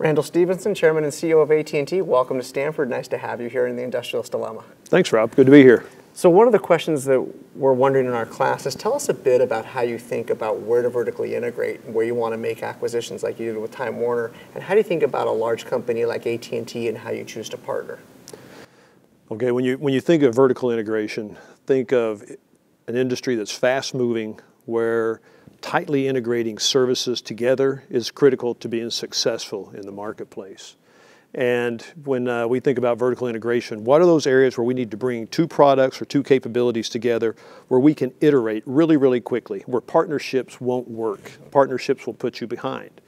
Randall Stephenson, Chairman and CEO of AT&T. Welcome to Stanford. Nice to have you here in the Industrialist Dilemma. Thanks, Rob. Good to be here. So one of the questions that we're wondering in our class is, tell us a bit about how you think about where to vertically integrate and where you want to make acquisitions like you did with Time Warner, and how do you think about a large company like AT&T and how you choose to partner? Okay, when you think of vertical integration, think of an industry that's fast-moving, where tightly integrating services together is critical to being successful in the marketplace. And when we think about vertical integration, what are those areas where we need to bring two products or two capabilities together where we can iterate really, really quickly, where partnerships won't work? Partnerships will put you behind.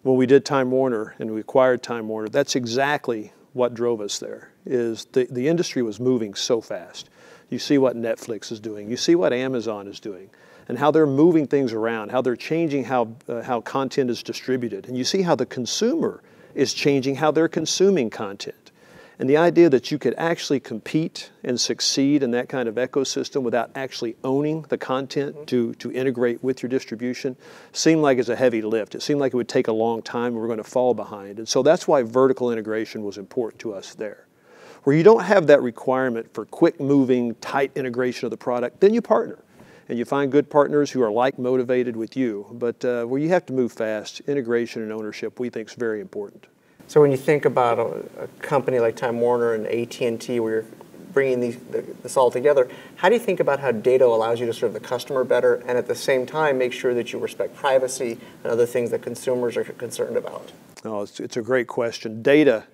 When we did Time Warner and we acquired Time Warner, that's exactly what drove us there, is the industry was moving so fast. You see what Netflix is doing, you see what Amazon is doing, and how they're moving things around, how they're changing how content is distributed. And you see how the consumer is changing how they're consuming content. And the idea that you could actually compete and succeed in that kind of ecosystem without actually owning the content to integrate with your distribution seemed like it's a heavy lift. It seemed like it would take a long time and we're going to fall behind. And so that's why vertical integration was important to us there. Where you don't have that requirement for quick moving, tight integration of the product, then you partner. And you find good partners who are like-motivated with you. But where you have to move fast, integration and ownership we think is very important. So when you think about a company like Time Warner and AT&T, where you're bringing this all together, how do you think about how data allows you to serve the customer better and at the same time make sure that you respect privacy and other things that consumers are concerned about? Oh, it's a great question. Data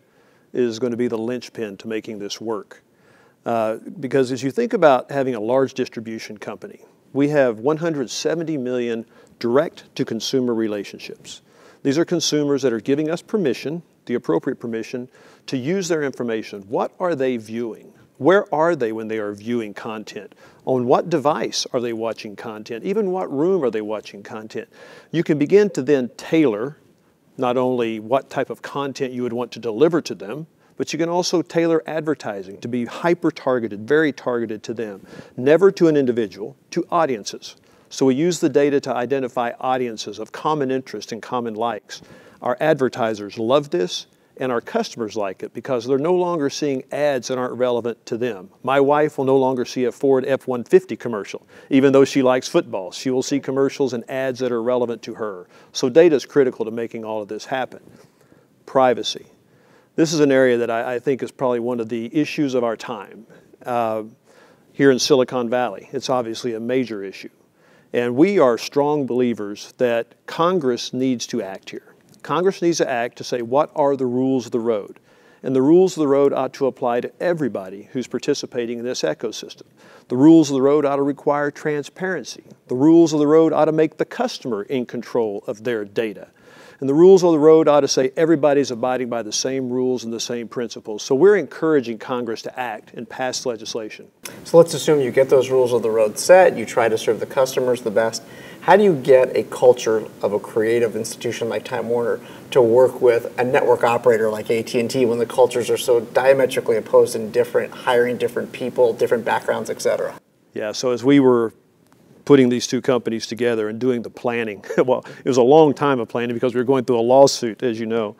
is going to be the linchpin to making this work. Because as you think about having a large distribution company, we have 170 million direct-to-consumer relationships. These are consumers that are giving us permission, the appropriate permission, to use their information. What are they viewing? Where are they when they are viewing content? On what device are they watching content? Even what room are they watching content? You can begin to then tailor not only what type of content you would want to deliver to them, but you can also tailor advertising to be hyper-targeted, very targeted to them. Never to an individual, to audiences. So we use the data to identify audiences of common interest and common likes. Our advertisers love this, and our customers like it because they're no longer seeing ads that aren't relevant to them. My wife will no longer see a Ford F-150 commercial, even though she likes football. She will see commercials and ads that are relevant to her. So data is critical to making all of this happen. Privacy. This is an area that I think is probably one of the issues of our time. Here in Silicon Valley, it's obviously a major issue. And we are strong believers that Congress needs to act here. Congress needs to act to say, what are the rules of the road? And the rules of the road ought to apply to everybody who's participating in this ecosystem. The rules of the road ought to require transparency. The rules of the road ought to make the customer in control of their data. And the rules of the road ought to say everybody's abiding by the same rules and the same principles. So we're encouraging Congress to act and pass legislation. So let's assume you get those rules of the road set, you try to serve the customers the best. How do you get a culture of a creative institution like Time Warner to work with a network operator like AT&T when the cultures are so diametrically opposed and different, hiring different people, different backgrounds, et cetera? Yeah, so as we were putting these two companies together and doing the planning. Well, it was a long time of planning because we were going through a lawsuit, as you know.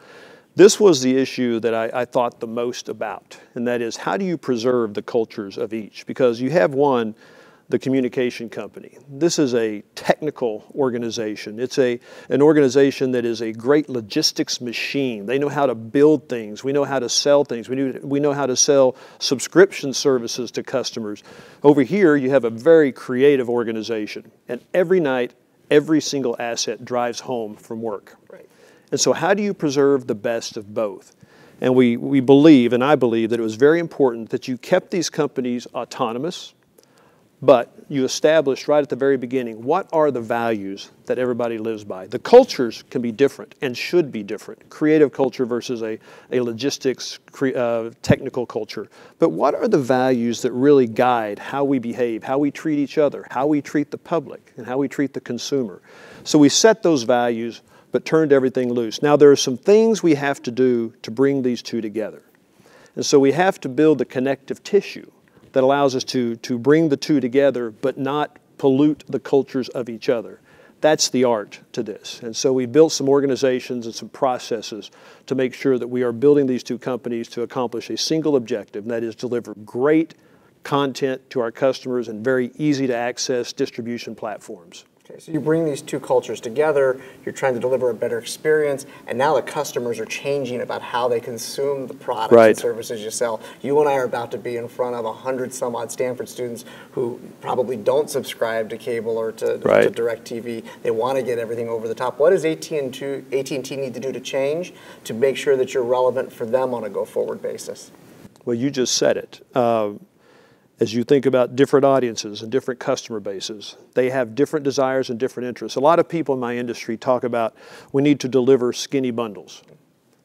This was the issue that I thought the most about, and that is, how do you preserve the cultures of each? Because you have one, the communication company. This is a technical organization. It's an organization that is a great logistics machine. They know how to build things. We know how to sell things. We know how to sell subscription services to customers. Over here, you have a very creative organization. And every night, every single asset drives home from work. Right. And so how do you preserve the best of both? And we believe, and I believe, that it was very important that you kept these companies autonomous, but you established right at the very beginning, what are the values that everybody lives by? The cultures can be different and should be different. Creative culture versus a logistics technical culture. But what are the values that really guide how we behave, how we treat each other, how we treat the public, and how we treat the consumer? So we set those values, but turned everything loose. Now there are some things we have to do to bring these two together. And so we have to build the connective tissue that allows us to bring the two together but not pollute the cultures of each other. That's the art to this. And so we built some organizations and some processes to make sure that we are building these two companies to accomplish a single objective, and that is deliver great content to our customers and very easy to access distribution platforms. Okay, so you bring these two cultures together, you're trying to deliver a better experience, and now the customers are changing about how they consume the products and services you sell. You and I are about to be in front of 100 some odd Stanford students who probably don't subscribe to cable or to DirecTV. They want to get everything over the top. What does AT&T need to do to change to make sure that you're relevant for them on a go-forward basis? Well, you just said it. As you think about different audiences and different customer bases, they have different desires and different interests. A lot of people in my industry talk about we need to deliver skinny bundles.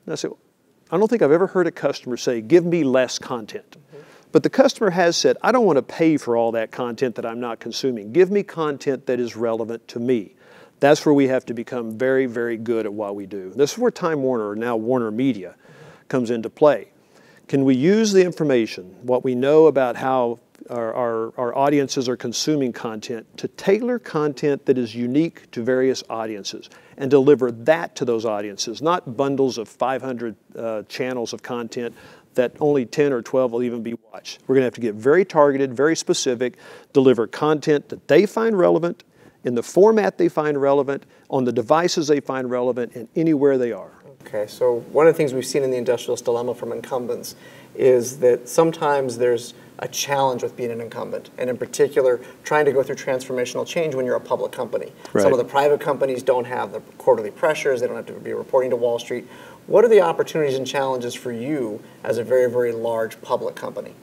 And I say, I don't think I've ever heard a customer say, give me less content. But the customer has said, I don't want to pay for all that content that I'm not consuming. Give me content that is relevant to me. That's where we have to become very, very good at what we do. This is where Time Warner, or now WarnerMedia, comes into play. Can we use the information, what we know about how our audiences are consuming content, to tailor content that is unique to various audiences and deliver that to those audiences, not bundles of 500 channels of content that only 10 or 12 will even be watched. We're going to have to get very targeted, very specific, deliver content that they find relevant, in the format they find relevant, on the devices they find relevant, and anywhere they are. Okay, so one of the things we've seen in the Industrialist dilemma from incumbents is that sometimes there's a challenge with being an incumbent, and in particular, trying to go through transformational change when you're a public company. Right. Some of the private companies don't have the quarterly pressures, they don't have to be reporting to Wall Street. What are the opportunities and challenges for you as a very, very large public company?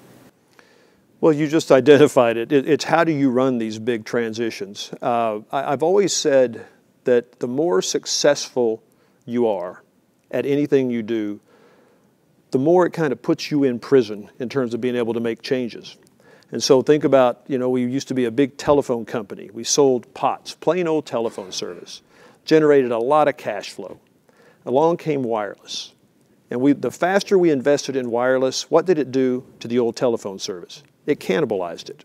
Well, you just identified it. It's how do you run these big transitions? I've always said that the more successful you are at anything you do, the more it kind of puts you in prison in terms of being able to make changes. And so think about, we used to be a big telephone company. We sold POTS, plain old telephone service, generated a lot of cash flow. Along came wireless. And the faster we invested in wireless, what did it do to the old telephone service? It cannibalized it.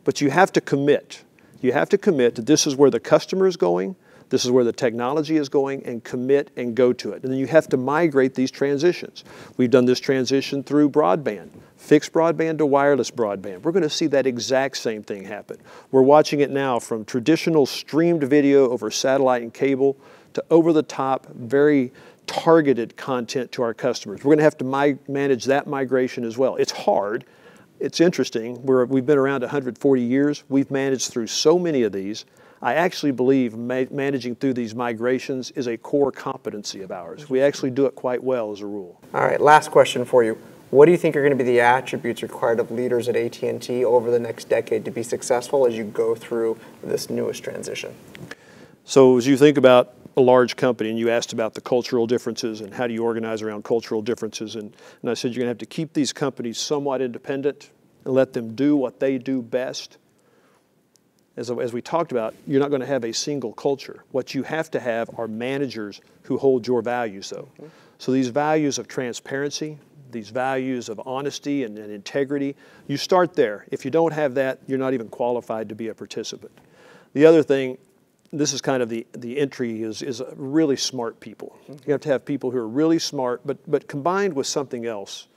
But you have to commit. You have to commit that this is where the customer is going, this is where the technology is going, and commit and go to it. And then you have to migrate these transitions. We've done this transition through broadband, fixed broadband to wireless broadband. We're going to see that exact same thing happen. We're watching it now from traditional streamed video over satellite and cable to over-the-top, very targeted content to our customers. We're going to have to manage that migration as well. It's hard. It's interesting. We've been around 140 years. We've managed through so many of these. I actually believe managing through these migrations is a core competency of ours. We actually do it quite well as a rule. All right, last question for you. What do you think are going to be the attributes required of leaders at AT&T over the next decade to be successful as you go through this newest transition? So as you think about a large company, and you asked about the cultural differences and how do you organize around cultural differences, and I said you're going to have to keep these companies somewhat independent and let them do what they do best. As we talked about, you're not going to have a single culture. What you have to have are managers who hold your values, though. So these values of transparency, these values of honesty and integrity, you start there. If you don't have that, you're not even qualified to be a participant. The other thing, this is kind of the entry, is really smart people. You have to have people who are really smart, but combined with something else.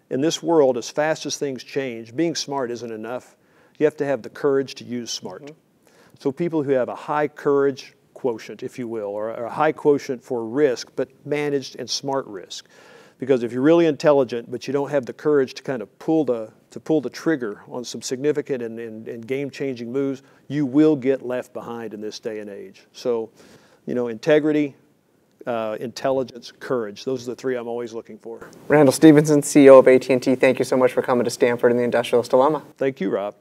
In this world, as fast as things change, being smart isn't enough. You have to have the courage to use smart. So people who have a high courage quotient, if you will, or a high quotient for risk, but managed and smart risk. Because if you're really intelligent, but you don't have the courage to kind of pull the trigger on some significant and game-changing moves, you will get left behind in this day and age. So, integrity, intelligence, courage. Those are the three I'm always looking for. Randall Stephenson, CEO of AT&T, thank you so much for coming to Stanford and the Industrialist Dilemma. Thank you, Rob.